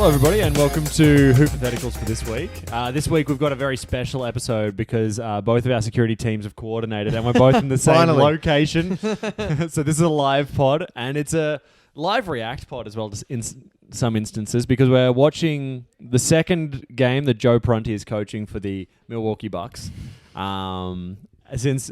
Hello, everybody, and welcome to Hoopatheticals for this week. This week, we've got a very special episode because both of our security teams have coordinated and we're both in the same location. So this is a live pod, and it's a live react pod as well in some instances because we're watching the second game that Joe Prunty is coaching for the Milwaukee Bucks. Since,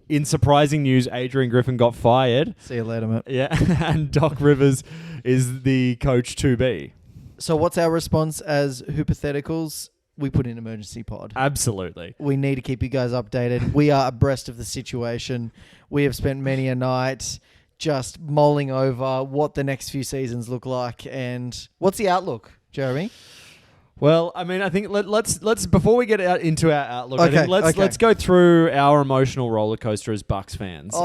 in surprising news, Adrian Griffin got fired. See you later, mate. Yeah, and Doc Rivers is the coach to be. So what's our response as Hoopatheticals? We put in emergency pod. Absolutely. We need to keep you guys updated. We are abreast of the situation. We have spent many a night just mulling over what the next few seasons look like. And what's the outlook, Jeremy? Well, I mean, I think let's before we get out into our outlook, okay, I think let's go through our emotional roller coaster as Bucks fans,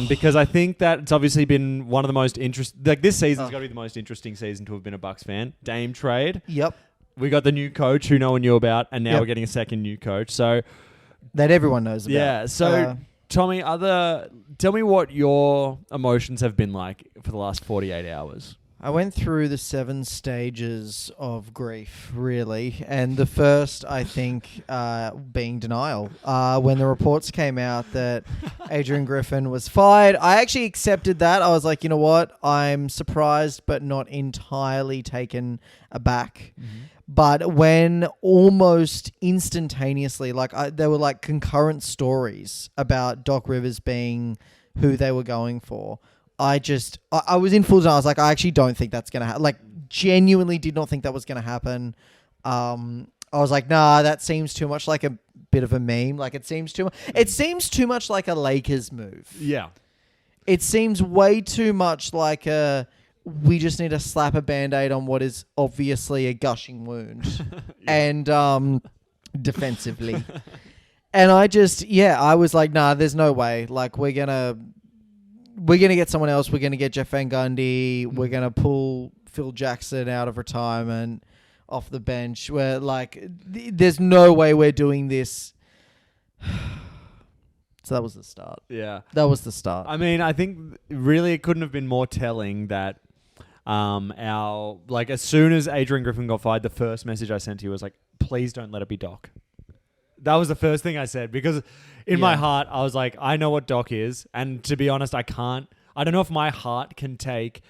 because I think that it's obviously been one of the most interesting. Like this season's got to be the most interesting season to have been a Bucks fan. Dame trade. Yep. We got the new coach who no one knew about, and now we're getting a second new coach. So that everyone knows about. Yeah. So Tommy, tell me what your emotions have been like for the last 48 hours. I went through the 7 stages of grief, really. And the first, I think, being denial. When the reports came out that Adrian Griffin was fired, I actually accepted that. I was like, you know what? I'm surprised but not entirely taken aback. Mm-hmm. But when almost instantaneously, there were like concurrent stories about Doc Rivers being who they were going for, I was in full denial. I was like, I actually don't think that's going to happen. Like, genuinely did not think that was going to happen. I was like, nah, that seems too much like a bit of a meme. Like, it seems too much like a Lakers move. Yeah. It seems way too much like we just need to slap a Band-Aid on what is obviously a gushing wound. And defensively. And I was like, nah, there's no way. Like, we're going to get someone else. We're going to get Jeff Van Gundy. We're going to pull Phil Jackson out of retirement off the bench. We're like, there's no way we're doing this. So that was the start. Yeah. That was the start. I mean, I think really it couldn't have been more telling that as soon as Adrian Griffin got fired, the first message I sent to you was like, please don't let it be Doc. That was the first thing I said because in my heart, I was like, I know what Doc is. And to be honest, I don't know if my heart can take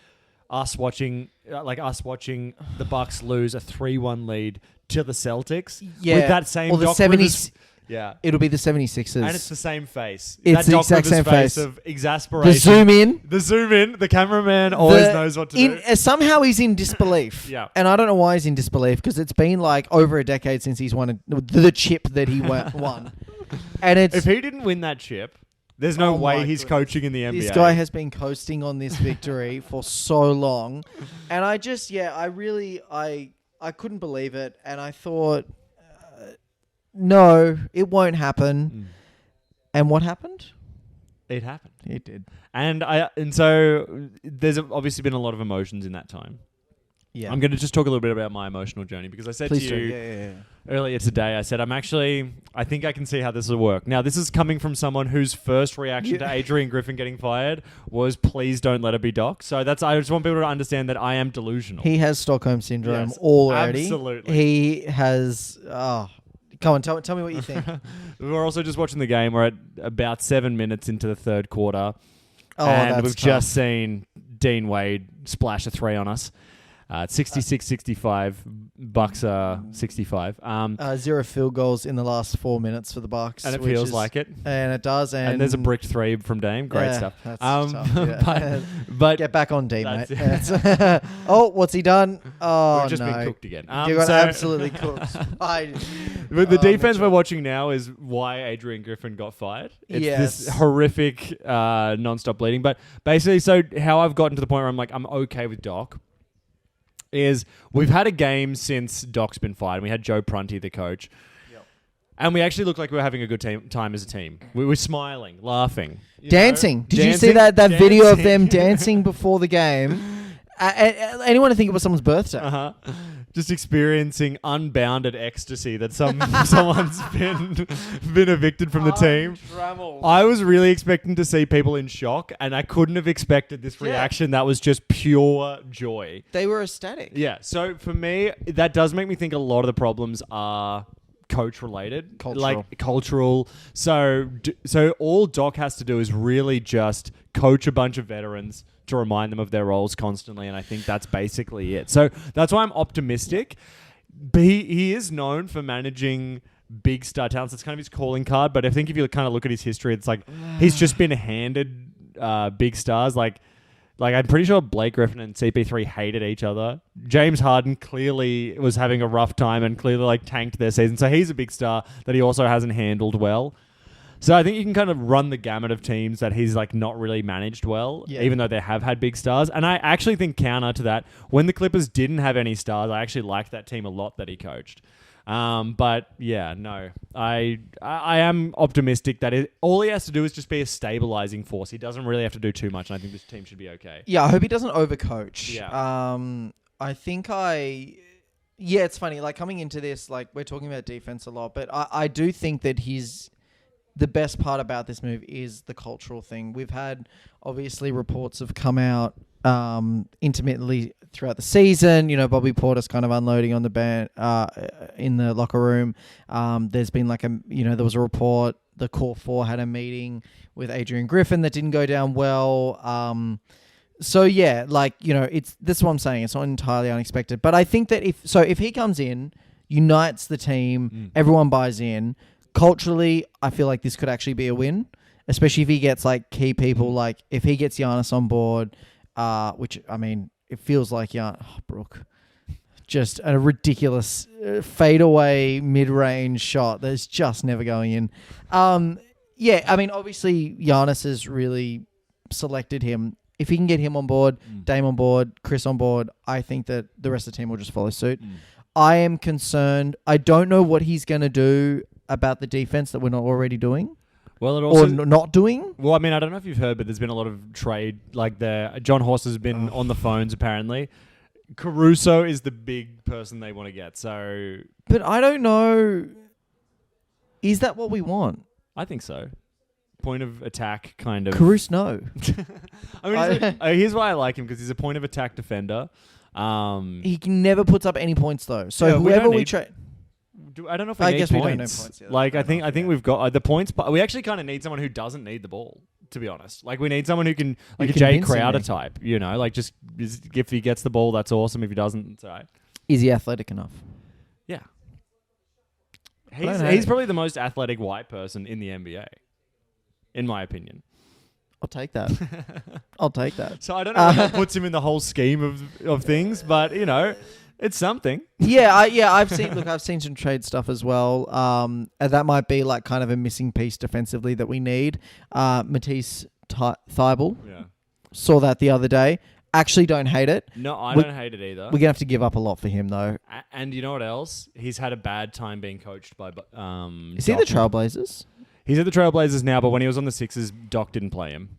us watching the Bucks lose a 3-1 lead to the Celtics with that same or the Doc 70s. Rivers. Yeah. It'll be the 76ers. And it's the same face. It's that the Doc exact Rivers same face of exasperation. The zoom in. The cameraman always knows what to do. Somehow he's in disbelief. Yeah. And I don't know why he's in disbelief because it's been like over a decade since he's won the chip that he won. And if he didn't win that chip, there's no way he's coaching in the NBA. This guy has been coasting on this victory for so long. And I couldn't believe it. And I thought, no, it won't happen. And what happened? It happened. It did. And so there's obviously been a lot of emotions in that time. Yeah. I'm going to just talk a little bit about my emotional journey because I said to you earlier today, I said, I think I can see how this will work. Now, this is coming from someone whose first reaction to Adrian Griffin getting fired was, please don't let it be Doc. So I just want people to understand that I am delusional. He has Stockholm Syndrome already. Absolutely. He has... Come on, tell me what you think. We're also just watching the game. We're at about 7 minutes into the third quarter. And we've just seen Dean Wade splash a 3 on us. 66-65. Bucks are 65. 0 field goals in the last 4 minutes for the Bucks. And it feels like it. And it does. And there's a bricked 3 from Dame. Great stuff. That's tough, yeah. but get back on D, mate. Oh, what's he done? Oh, We've just been cooked again. You got absolutely cooked. But the defense we're watching now is why Adrian Griffin got fired. It's this horrific non-stop bleeding. But basically, so how I've gotten to the point where I'm like, I'm okay with Doc is we've had a game since Doc's been fired. We had Joe Prunty, the coach. Yep. And we actually looked like we were having a good time as a team. We were smiling, laughing. Dancing. Did you see that video of them dancing before the game? Anyone think it was someone's birthday? just experiencing unbounded ecstasy that someone's been evicted from the team. I was really expecting to see people in shock, and I couldn't have expected this reaction. That was just pure joy. They were ecstatic. Yeah. So for me, that does make me think a lot of the problems are coach related, cultural. So all Doc has to do is really just coach a bunch of veterans to remind them of their roles constantly, and I think that's basically it. So that's why I'm optimistic. But he is known for managing big star talents. It's kind of his calling card, but I think if you kind of look at his history, it's like he's just been handed big stars. Like I'm pretty sure Blake Griffin and CP3 hated each other. James Harden clearly was having a rough time and clearly like tanked their season. So he's a big star that he also hasn't handled well. So I think you can kind of run the gamut of teams that he's like not really managed well, even though they have had big stars. And I actually think counter to that, when the Clippers didn't have any stars, I actually liked that team a lot that he coached. But yeah, no, I am optimistic that all he has to do is just be a stabilizing force. He doesn't really have to do too much, and I think this team should be okay. Yeah, I hope he doesn't overcoach. Yeah. I think it's funny, like coming into this, like we're talking about defense a lot, but I do think that the best part about this move is the cultural thing. We've had, obviously, reports have come out intermittently throughout the season. You know, Bobby Portis kind of unloading on the band in the locker room. There's been there was a report. The Core 4 had a meeting with Adrian Griffin that didn't go down well. So yeah, that's what I'm saying. It's not entirely unexpected, but I think that if he comes in, unites the team, everyone buys in. Culturally, I feel like this could actually be a win, especially if he gets like key people, like if he gets Giannis on board, which I mean, it feels like Brooke, just a ridiculous fadeaway mid-range shot that's just never going in. Yeah, I mean, obviously Giannis has really selected him. If he can get him on board, Dame on board, Chris on board, I think that the rest of the team will just follow suit. I am concerned. I don't know what he's going to do about the defense that we're not already doing. Well, it also not doing. Well, I mean, I don't know if you've heard, but there's been a lot of trade. Like John Horst has been on the phones apparently. Caruso is the big person they want to get. So, but I don't know. Is that what we want? I think so. Point of attack, kind of. Caruso, no. I mean, here's why I like him, because he's a point of attack defender. He never puts up any points though. So whoever we trade. I don't know if we need points. We don't know points. Yeah, I think we've got the points, but we actually kind of need someone who doesn't need the ball, to be honest. Like we need someone who can, like a Jay Crowder type, you know, like just if he gets the ball, that's awesome. If he doesn't, it's all right. Is he athletic enough? Yeah. He's probably the most athletic white person in the NBA, in my opinion. I'll take that. I'll take that. So I don't know what that puts him in the whole scheme of things, but you know, it's something. I've seen some trade stuff as well. And that might be like kind of a missing piece defensively that we need. Matisse Thybulle. Yeah. Saw that the other day. Actually don't hate it. No, I don't hate it either. We're going to have to give up a lot for him though. And you know what else? He's had a bad time being coached by Is he the Trailblazers? He's at the Trailblazers now, but when he was on the Sixers, Doc didn't play him.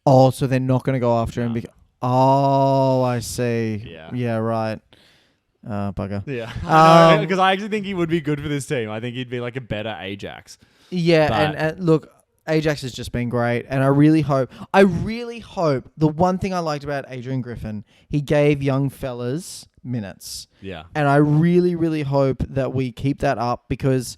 Oh, so they're not going to go after him. Oh, I see. Yeah. Yeah, right. Bugger. Yeah. Because I actually think he would be good for this team. I think he'd be like a better Ajax. Yeah, and look, Ajax has just been great, and I really hope the one thing I liked about Adrian Griffin, he gave young fellas minutes. Yeah. And I really, really hope that we keep that up, because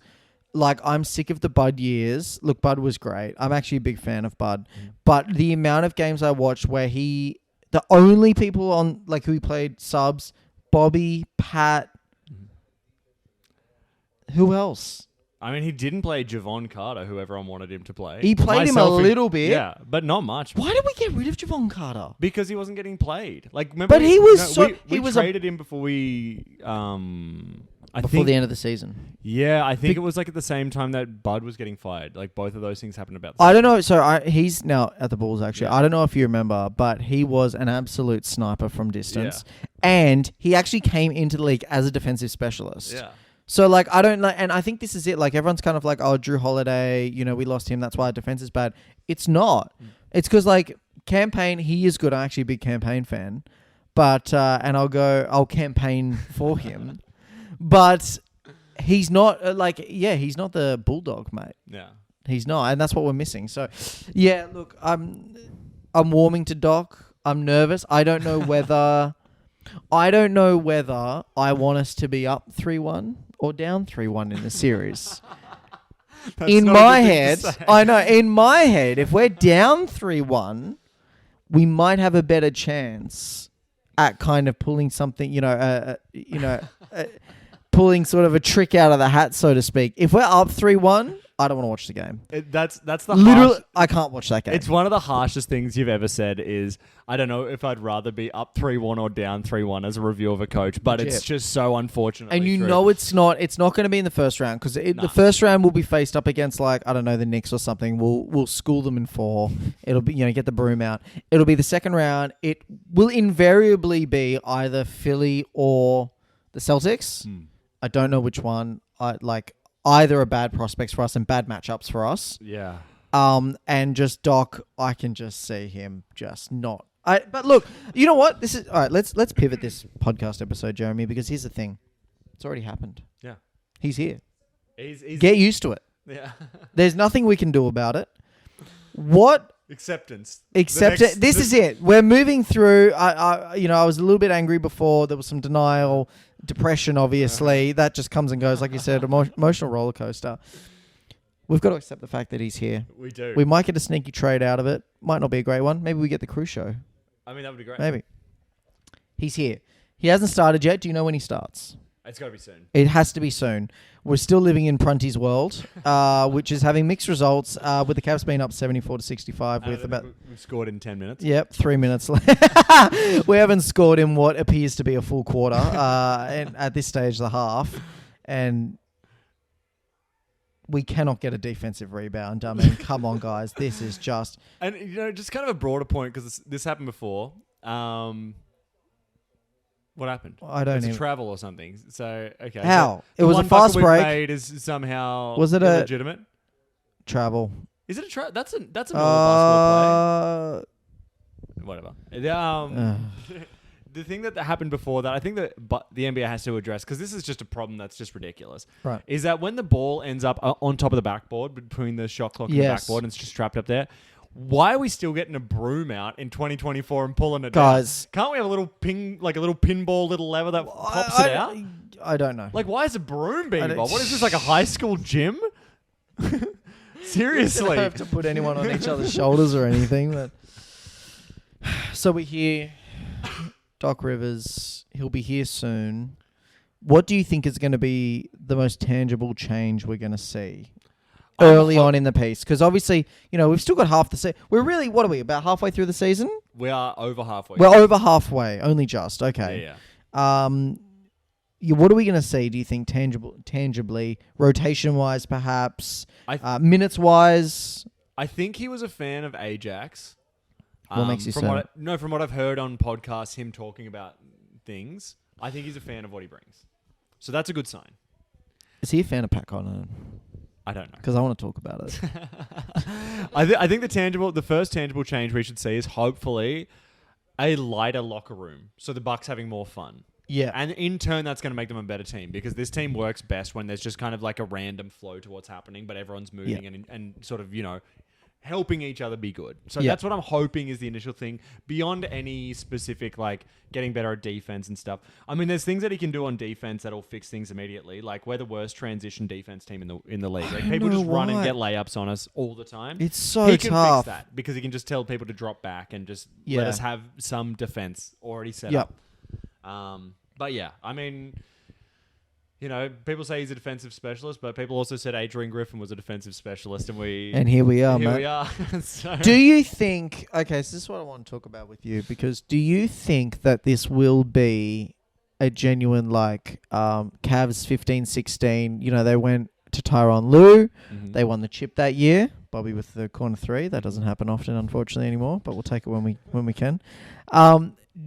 like I'm sick of the Bud years. Look, Bud was great. I'm actually a big fan of Bud. But the amount of games I watched where the only people on like who he played subs, Bobby, Pat, who else? I mean, he didn't play Javon Carter, who everyone wanted him to play. He played him a little bit. Yeah, but not much. Why did we get rid of Javon Carter? Because he wasn't getting played. Like, remember? But we traded him before we. Before the end of the season. Yeah, I think it was like at the same time that Bud was getting fired. Like both of those things happened about. I don't know. So he's now at the Bulls actually. Yeah. I don't know if you remember, but he was an absolute sniper from distance, and he actually came into the league as a defensive specialist. Yeah. So like I don't like, and I think this is it. Like everyone's kind of like, oh, Drew Holiday, you know, we lost him. That's why our defense is bad. It's not. It's because like Campaign, he is good. I'm actually a big Campaign fan. but and I'll campaign for him, but he's not he's not the bulldog, mate. Yeah. He's not, and that's what we're missing. So, yeah, look, I'm warming to Doc. I'm nervous. I don't know whether I want us to be up 3-1 or down 3-1 in the series. In my head, I know. In my head, if we're down 3-1, we might have a better chance at kind of pulling something, pulling sort of a trick out of the hat, so to speak. If we're up 3-1, I don't want to watch the game. That's the literally. I can't watch that game. It's one of the harshest things you've ever said. Is I don't know if I'd rather be up 3-1 or down 3-1 as a review of a coach, but it's just so unfortunate. And you know it's not going to be in the first round because the first round will be faced up against the Knicks or something. We'll school them in 4. It'll be get the broom out. It'll be the second round. It will invariably be either Philly or the Celtics. I don't know which one. Either are bad prospects for us and bad matchups for us. Yeah. And just Doc, I can just see him just not. But look, you know what? This is all right. Let's pivot this podcast episode, Jeremy, because here's the thing. It's already happened. Yeah. He's here. He's Get used to it. Yeah. There's nothing we can do about it. What? Acceptance. This is it. We're moving through. I was a little bit angry before. There was some denial, depression, obviously. That just comes and goes, like you said, emotional roller coaster. We've got to accept the fact that he's here. We do. We might get a sneaky trade out of it. Might not be a great one. Maybe we get the cruise show. I mean, that would be great. Maybe. He's here. He hasn't started yet. Do you know when he starts? It's got to be soon. It has to be soon. We're still living in Prunty's world, which is having mixed results, with the Cavs being up 74-65 with about... We've scored in 10 minutes. Yep, 3 minutes left. We haven't scored in what appears to be a full quarter and at this stage of the half. And we cannot get a defensive rebound. I mean, come on, guys. This is just... And, just kind of a broader point, because this happened before. What happened? I don't know. It's travel or something. So, okay. How? So it was a fast break. Made is somehow was it illegitimate? Travel. Is it a travel? That's a normal basketball play. Whatever. The thing that happened before that, I think that the NBA has to address, because this is just a problem that's just ridiculous, right? Is that when the ball ends up on top of the backboard, between the shot clock and the backboard, and it's just trapped up there, why are we still getting a broom out in 2024 and pulling it Guys, down? Can't we have a little pinball little lever that pops it out? I don't know. Like, why is a broom being involved? What is this, like a high school gym? Seriously. We don't have to put anyone on each other's shoulders or anything. But so we're here. Doc Rivers, he'll be here soon. What do you think is going to be the most tangible change we're going to see early on in the piece? Because obviously, we've still got half the season. We're really, what are we, about halfway through the season? We are over halfway. We're over halfway, only just. Okay. Yeah. What are we going to see, do you think, tangibly, rotation-wise perhaps, minutes-wise? I think he was a fan of Ajax. What makes you say? From what I've heard on podcasts, him talking about things, I think he's a fan of what he brings. So that's a good sign. Is he a fan of Pat Connaughton? I don't know. Because I want to talk about it. I think the first tangible change we should see is hopefully a lighter locker room. So the Bucks having more fun. Yeah. And in turn, that's going to make them a better team, because this team works best when there's just kind of like a random flow to what's happening, but everyone's moving and sort of, helping each other be good. So that's what I'm hoping is the initial thing, beyond any specific, like, getting better at defense and stuff. I mean, there's things that he can do on defense that'll fix things immediately. Like, we're the worst transition defense team in the league. Like, people just run and get layups on us all the time. It's so tough. He can tough. fix that, because he can just tell people to drop back and just let us have some defense already set up. But yeah, I mean... people say he's a defensive specialist, but people also said Adrian Griffin was a defensive specialist, and here we are, mate. We are. So. Do you think... Okay, so this is what I want to talk about with you, because do you think that this will be a genuine, like, Cavs 15-16, they went to Tyronn Lue, they won the chip that year, Bobby with the corner three. That doesn't happen often, unfortunately, anymore, but we'll take it when we can.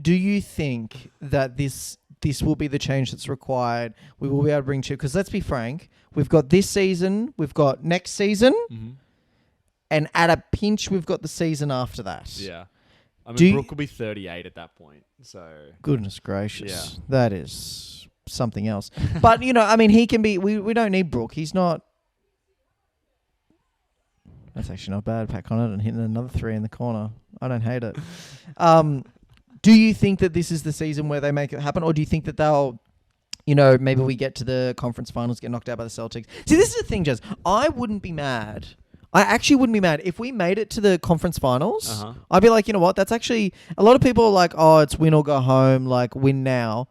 Do you think that this will be the change that's required? We will be able to bring chip, because let's be frank, we've got this season, we've got next season, and at a pinch, we've got the season after that. Yeah. I mean, Brooke will be 38 at that point. So goodness gracious, yeah. That is something else. But I mean, he can be. We don't need Brooke. He's not. That's actually not bad. Pat Connaughton hitting another 3 in the corner. I don't hate it. Do you think that this is the season where they make it happen, or do you think that they'll, maybe we get to the conference finals, get knocked out by the Celtics? See, this is the thing, Jez. I wouldn't be mad. I actually wouldn't be mad if we made it to the conference finals. Uh-huh. I'd be like, you know what? That's actually a lot of people are like, oh, it's win or go home, like win now.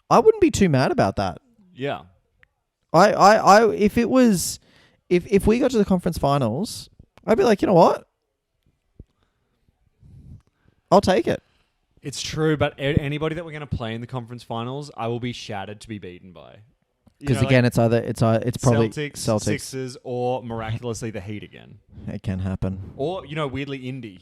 I wouldn't be too mad about that. Yeah. If it was, if we got to the conference finals, I'd be like, you know what? I'll take it. It's true, but anybody that we're going to play in the conference finals, I will be shattered to be beaten by. Because again, it's probably Celtics, Sixers, or miraculously the Heat again. It can happen. Or weirdly Indy.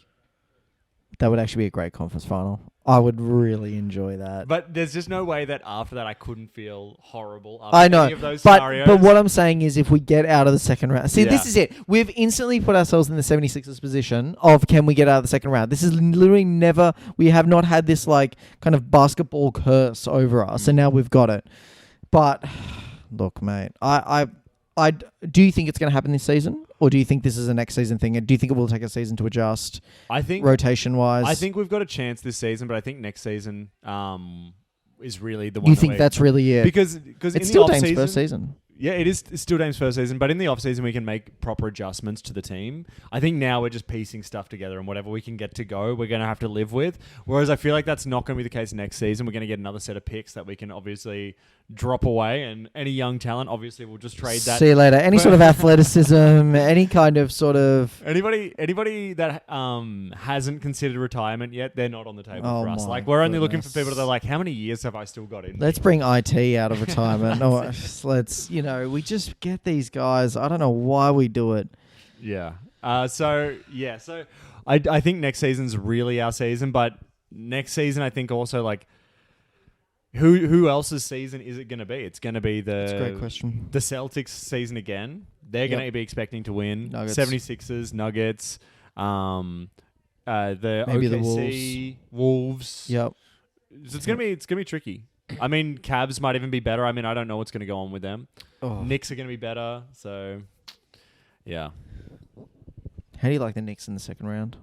That would actually be a great conference final. I would really enjoy that. But there's just no way that after that I couldn't feel horrible after I know, any of those scenarios. But what I'm saying is if we get out of the second round... See, This is it. We've instantly put ourselves in the 76ers position of can we get out of the second round. This is literally never... We have not had this like kind of basketball curse over us, and now we've got it. But look, mate, I do you think it's going to happen this season? Or do you think this is a next season thing? And do you think it will take a season to adjust? I think rotation-wise. I think we've got a chance this season, but I think next season is really the one. You think that's really it? Because it's still Dame's first season. Yeah, it's still Dame's first season, but in the off-season we can make proper adjustments to the team. I think now we're just piecing stuff together, and whatever we can get to go, we're going to have to live with. Whereas I feel like that's not going to be the case next season. We're going to get another set of picks that we can obviously drop away, and any young talent, obviously, we'll just trade that. See you later. Any sort of athleticism, any kind of sort of... Anybody that hasn't considered retirement yet, they're not on the table for us. Like, we're only looking for people that are like, how many years have I still got in? Let's bring IT out of retirement. No, let's, we just get these guys. I don't know why we do it. Yeah. So I think next season's really our season, but next season I think also like who else's season is it going to be? It's going to be That's a great question. The Celtics season again. They're going to be expecting to win. Nuggets. 76ers, Nuggets, the maybe OKC, Wolves. Yep. So it's going to be tricky. I mean, Cavs might even be better. I mean, I don't know what's going to go on with them. Oh. Knicks are going to be better. So, yeah. How do you like the Knicks in the second round?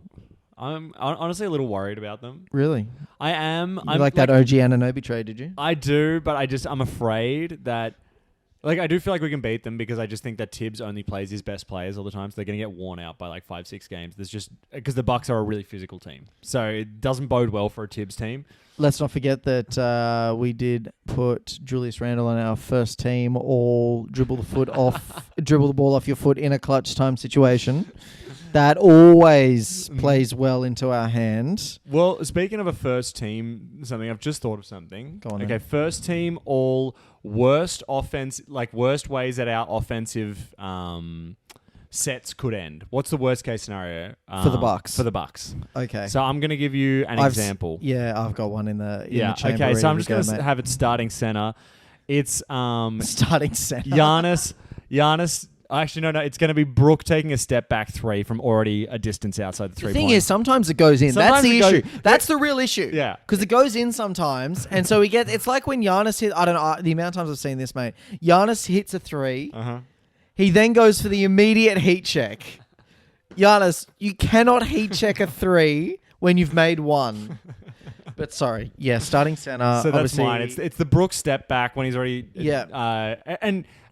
I'm honestly a little worried about them. Really? I am. You like that OG Anunoby trade, did you? I do, but I'm afraid that... Like, I do feel like we can beat them because I just think that Tibbs only plays his best players all the time, so they're going to get worn out by like 5-6 games. There's just... Because the Bucks are a really physical team. So it doesn't bode well for a Tibbs team. Let's not forget that we did put Julius Randle on our first team, all dribble the ball off your foot in a clutch time situation. That always plays well into our hands. Well, speaking of a first team, I've just thought of something. Go on. Okay, first team, all worst ways that our offensive sets could end. What's the worst case scenario for the Bucks? For the Bucks. Okay. So I'm going to give you an example. I've got one in the chamber. Okay. So I'm just going to have it starting center. It's starting center. Giannis. Actually, no. It's going to be Brooke taking a step back 3 from already a distance outside the 3 point. The thing is, sometimes it goes in. That's the issue. That's the real issue. Yeah. Because it goes in sometimes, and so it's like when Giannis hit. I don't know the amount of times I've seen this, mate. Giannis hits a 3. Uh-huh. He then goes for the immediate heat check. Giannis, you cannot heat check a 3 when you've made 1. But sorry, starting center. So that's mine. It's the Brooke step back when he's already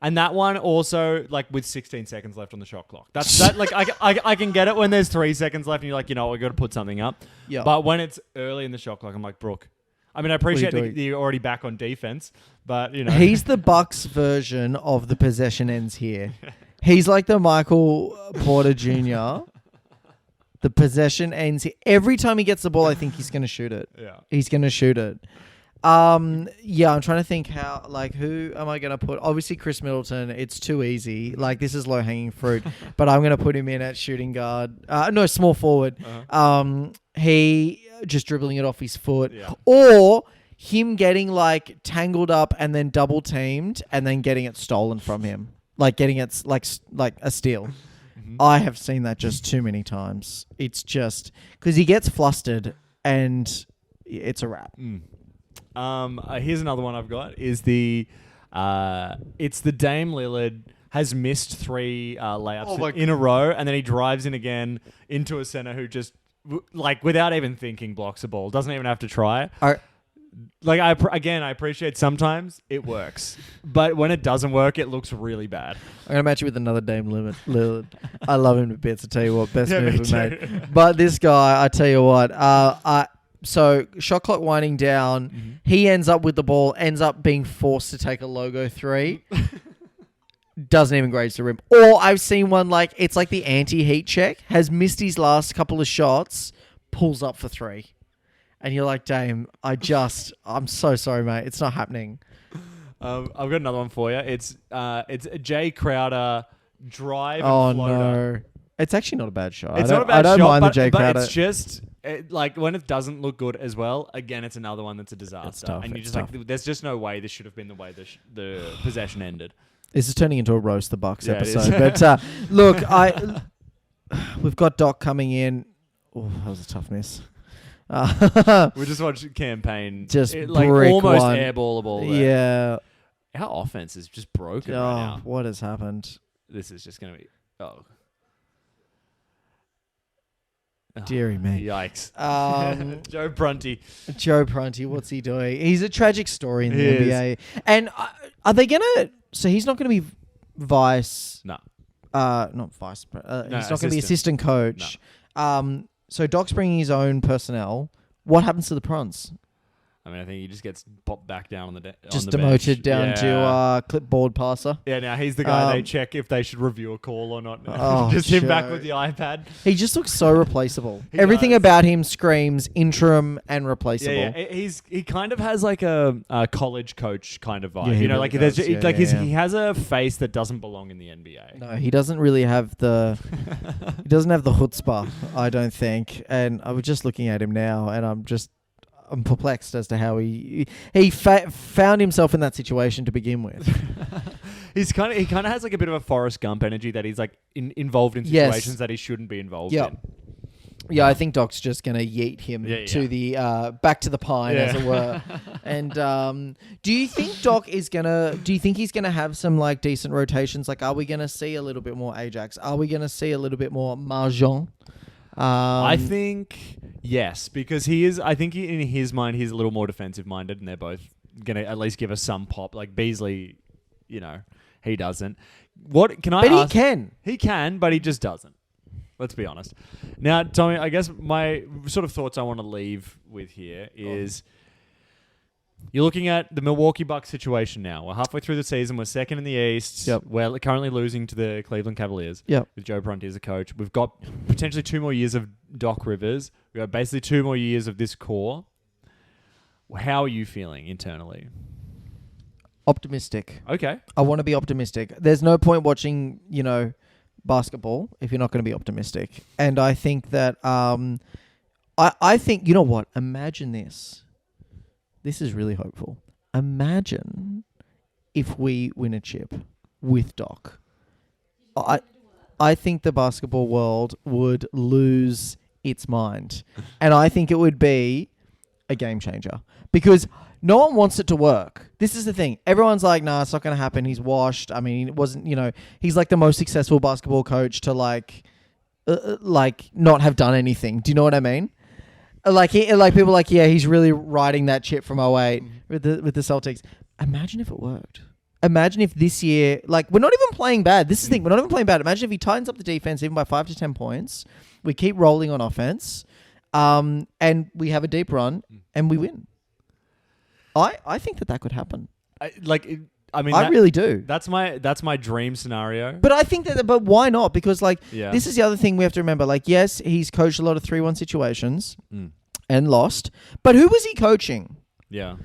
and that one also like with 16 seconds left on the shot clock. That's that like I can get it when there's 3 seconds left and you're like, we got to put something up. Yeah. But when it's early in the shot clock, I'm like, Brooke. I mean, I appreciate that you're already back on defense, but he's the Bucks version of the possession ends here. He's like the Michael Porter Jr. The possession ends here. Every time he gets the ball, I think he's going to shoot it. Yeah. He's going to shoot it. I'm trying to think who am I going to put? Obviously, Chris Middleton. It's too easy. Like, this is low-hanging fruit. But I'm going to put him in at shooting guard. Small forward. Uh-huh. He just dribbling it off his foot. Yeah. Or him getting, like, tangled up and then double-teamed and then getting it stolen from him. Like, getting it, like a steal. I have seen that just too many times. It's just because he gets flustered and it's a wrap. Here's another one I've got. Is it's the Dame Lillard has missed 3 layups in a row, and then he drives in again into a center who just without even thinking blocks a ball. Doesn't even have to try. I appreciate sometimes it works, but when it doesn't work, it looks really bad. I'm gonna match you with another Dame Lillard. I love him to bits. I tell you what, best move we made. But this guy, I tell you what, so shot clock winding down, he ends up with the ball, ends up being forced to take a logo 3. Doesn't even graze the rim. Or I've seen one it's like the anti-heat check, has missed his last couple of shots, pulls up for 3. And you're like, Dame, I'm so sorry, mate. It's not happening. I've got another one for you. It's a Jay Crowder drive and floater. No. It's actually not a bad shot. It's not a bad shot, mind the Jay Crowder. But it's just when it doesn't look good as well. Again, it's another one that's a disaster. It's tough. And you're just there's just no way this should have been the way the possession ended. This is turning into a roast the Bucks episode. But look, we've got Doc coming in. Oh, that was a tough miss. We just watched campaign, just almost one. airball a ball. Yeah, our offense is just broken right now. What has happened? This is just going to be dearie me. Yikes. Joe Prunty, what's he doing? He's a tragic story in the NBA. And are they gonna? So he's not going to be vice. No. Not vice. He's not going to be assistant coach. No. So Doc's bringing his own personnel. What happens to the Prons? I mean, I think he just gets popped back down on the just on the demoted bench. down to clipboard passer. Yeah, now he's the guy they check if they should review a call or not. Oh, just him back with the iPad. He just looks so replaceable. Everything about him screams interim and replaceable. Yeah. He kind of has like a college coach kind of vibe. Yeah, you know, really he has a face that doesn't belong in the NBA. No, he doesn't really have the he doesn't have the chutzpah, I don't think. And I was just looking at him now, and I'm perplexed as to how he found himself in that situation to begin with. He kind of has like a bit of a Forrest Gump energy that he's like involved in situations that he shouldn't be involved in. Yeah, I think Doc's just going to yeet him to the back to the pine, as it were. And do you think Doc is gonna? Do you think he's gonna have some like decent rotations? Like, are we gonna see a little bit more Ajax? Are we gonna see a little bit more Marjon? I think yes, because he is. I think in his mind, he's a little more defensive minded, and they're both gonna at least give us some pop. Like Beasley, he doesn't. What can I? But ask? He can. He can, but he just doesn't. Let's be honest. Now, Tommy, I guess my sort of thoughts I want to leave with here is you're looking at the Milwaukee Bucks situation now. We're halfway through the season. We're second in the East. Yep. We're currently losing to the Cleveland Cavaliers with Joe Prunty as a coach. We've got potentially 2 more years of Doc Rivers. We've got basically 2 more years of this core. How are you feeling internally? Optimistic. Okay. I want to be optimistic. There's no point watching, basketball if you're not going to be optimistic. And I think that I think, you know what? Imagine this. This is really hopeful. Imagine if we win a chip with Doc. I think the basketball world would lose its mind. And I think it would be a game changer. Because no one wants it to work. This is the thing. Everyone's like, nah, it's not going to happen. He's washed. I mean, it wasn't, he's like the most successful basketball coach to not have done anything. Do you know what I mean? People like, yeah, he's really riding that chip from 2008 with the Celtics. Imagine if it worked. Imagine if this year, we're not even playing bad. This is the thing. We're not even playing bad. Imagine if he tightens up the defense even by 5 to 10 points. We keep rolling on offense. And we have a deep run and we win. I think that could happen. I really do. That's my dream scenario. But I think but why not? Because this is the other thing we have to remember. Yes, he's coached a lot of 3-1 situations and lost. But who was he coaching? Yeah.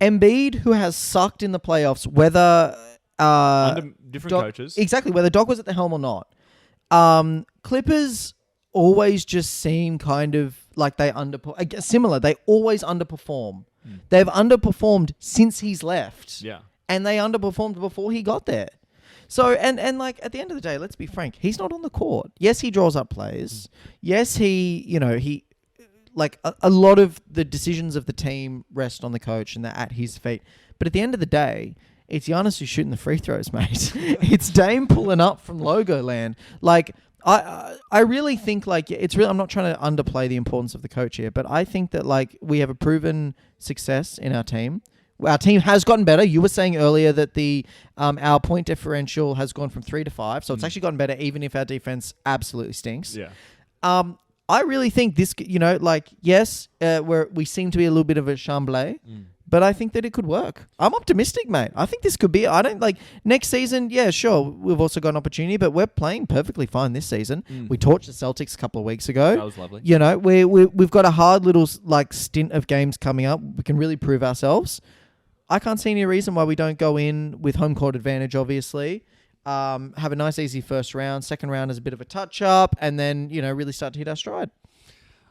Embiid, who has sucked in the playoffs, whether under different coaches. Exactly, whether Doc was at the helm or not. Clippers always just seem kind of like they similar. They always underperform. They've underperformed since he's left. Yeah. And they underperformed before he got there. So, and at the end of the day, let's be frank, he's not on the court. Yes, he draws up plays. Yes, he like a lot of the decisions of the team rest on the coach and they're at his feet. But at the end of the day, it's Giannis who's shooting the free throws, mate. It's Dame pulling up from Logo Land. Like, I really think, like, it's really, I'm not trying to underplay the importance of the coach here, but I think that, like, we have a proven success in our team. Our team has gotten better. You were saying earlier that our point differential has gone from 3 to 5, so it's actually gotten better even if our defense absolutely stinks. Yeah. I really think this, like, yes, we seem to be a little bit of a chamblay, but I think that it could work. I'm optimistic, mate. I think this could be, next season, yeah, sure, we've also got an opportunity, but we're playing perfectly fine this season. We torched the Celtics a couple of weeks ago. That was lovely. We've got a hard little, like, stint of games coming up. We can really prove ourselves. I can't see any reason why we don't go in with home court advantage, obviously. Have a nice, easy first round. Second round is a bit of a touch-up, and then, really start to hit our stride.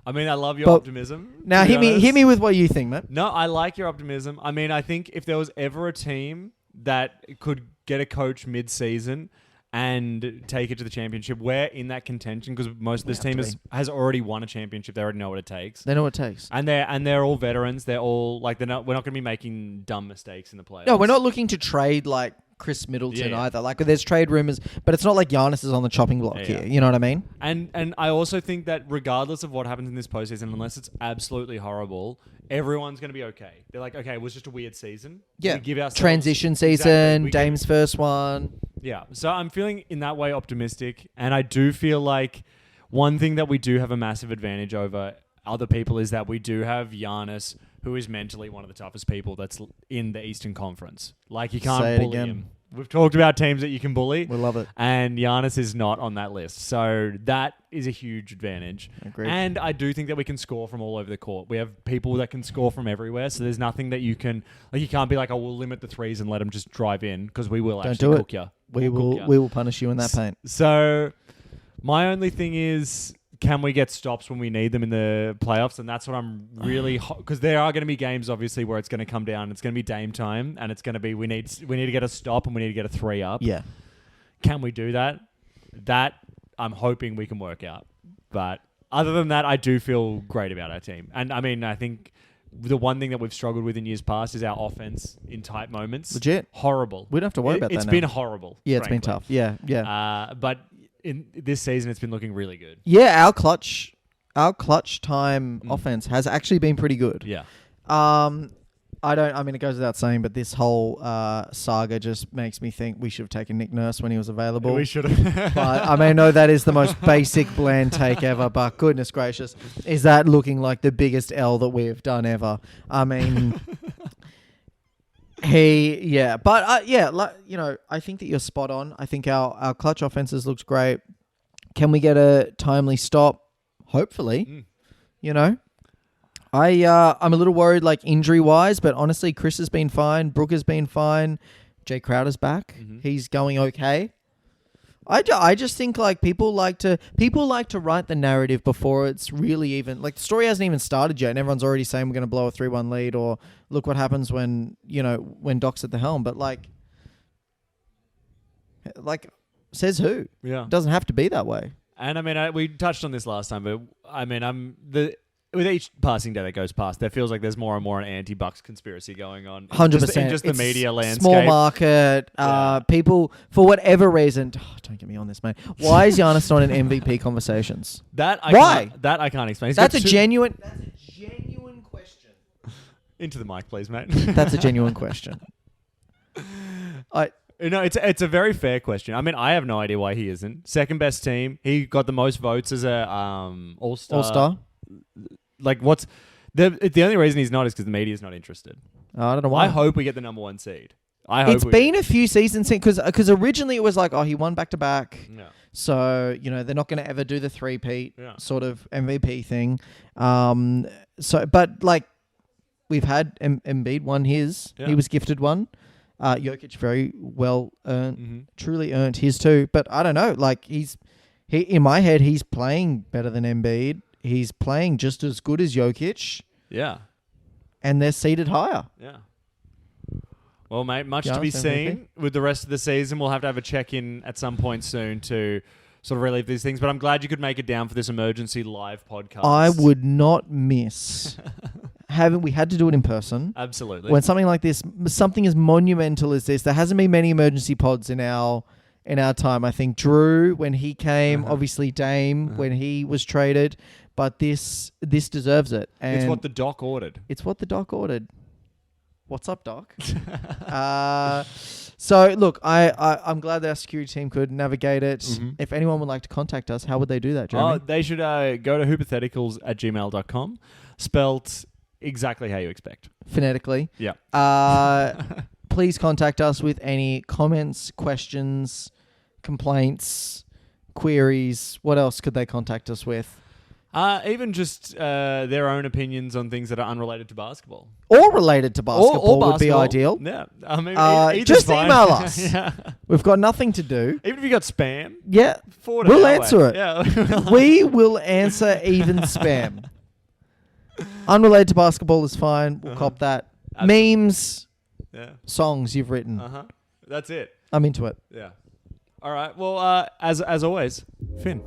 I mean, I love your optimism. Now, hit me with what you think, mate. No, I like your optimism. I mean, I think if there was ever a team that could get a coach mid-season and take it to the championship, we're in that contention because most of this team has already won a championship. They already know what it takes. They know what it takes. And they're all veterans. They're all, like, we're not going to be making dumb mistakes in the playoffs. No, we're not looking to trade, like, Chris Middleton either. Like, there's trade rumors, but it's not like Giannis is on the chopping block here. You know what I mean? And I also think that regardless of what happens in this postseason, unless it's absolutely horrible, everyone's going to be okay. They're like, okay, it was just a weird season. Yeah. We give ourselves transition season, Dame's first one. Yeah. So I'm feeling in that way optimistic, and I do feel like one thing that we do have a massive advantage over other people is that we do have Giannis, who is mentally one of the toughest people that's in the Eastern Conference. Like, you can't bully him. We've talked about teams that you can bully. We love it. And Giannis is not on that list. So that is a huge advantage. Agreed. And I do think that we can score from all over the court. We have people that can score from everywhere. So there's nothing that you can... Like, you can't be like, oh, we'll limit the threes and let them just drive in, because we will actually cook you. We will punish you in that paint. So my only thing is... Can we get stops when we need them in the playoffs? And that's what I'm really... Because there are going to be games, obviously, where it's going to come down. It's going to be Dame time. And it's going to be... We need to get a stop and we need to get a 3 up. Yeah. Can we do that? That I'm hoping we can work out. But other than that, I do feel great about our team. And I mean, I think the one thing that we've struggled with in years past is our offense in tight moments. Legit. Horrible. We don't have to worry about that now. It's been horrible. Yeah, it's been tough. Yeah. But... in this season, it's been looking really good. Yeah, our clutch time offense has actually been pretty good. Yeah. It goes without saying, but this whole saga just makes me think we should have taken Nick Nurse when he was available. We should have. But I know that is the most basic, bland take ever, but goodness gracious, is that looking like the biggest L that we have done ever? I mean... I think that you're spot on. I think our clutch offenses looks great. Can we get a timely stop? Hopefully. I'm a little worried, like, injury-wise, but honestly, Chris has been fine. Brooke has been fine. Jay Crowder's back. He's going okay. I just think, like, people like to write the narrative before it's really even... Like, the story hasn't even started yet, and everyone's already saying we're going to blow a 3-1 lead, or look what happens when Doc's at the helm. But, like, says who? Yeah. It doesn't have to be that way. And, I mean, we touched on this last time, but, I mean, with each passing day that goes past, there feels like there's more and more an anti-Bucks conspiracy going on. 100%. In just the media landscape. Small market. People, for whatever reason... Oh, don't get me on this, mate. Why is Giannis not in MVP conversations? Why? I can't explain. That's a genuine question. Into the mic, please, mate. That's a genuine question. It's a very fair question. I mean, I have no idea why he isn't. Second best team. He got the most votes as a all-star. All-star? Like, what's... The only reason he's not is because the media's not interested. I don't know why. I hope we get the number 1 seed. It's been a few seasons since... Because originally it was like, he won back-to-back. Yeah. So, they're not going to ever do the three-peat sort of MVP thing. But, like, we've had Embiid won his. Yeah. He was gifted one. Jokic very well earned, truly earned his too. But I don't know. Like, he in my head, he's playing better than Embiid. He's playing just as good as Jokic. Yeah. And they're seated higher. Yeah. Well, mate, much to be seen with the rest of the season. We'll have to have a check-in at some point soon to sort of relive these things. But I'm glad you could make it down for this emergency live podcast. I would not miss having. We had to do it in person. Absolutely. When something like this, something as monumental as this, there hasn't been many emergency pods in our time. I think Drew, when he came, obviously Dame, when he was traded, but this deserves it. And it's what the doc ordered. What's up, Doc? So look, I'm glad that our security team could navigate it. Mm-hmm. If anyone would like to contact us, how would they do that, Jeremy? They should go to hoopatheticals@gmail.com, spelt exactly how you expect. Phonetically. Yeah. Please contact us with any comments, questions, complaints, queries. What else could they contact us with? Even just their own opinions on things that are unrelated to basketball. Or related to basketball or would be ideal. Yeah. I mean, just fine. email us. Yeah. We've got nothing to do. Even if you got spam. Yeah. Forward it We'll our answer way. it. Yeah. We will answer even spam. Unrelated to basketball is fine. We'll cop that. Absolutely. Memes, songs you've written. That's it. I'm into it. Yeah. All right. Well, as always, Finn.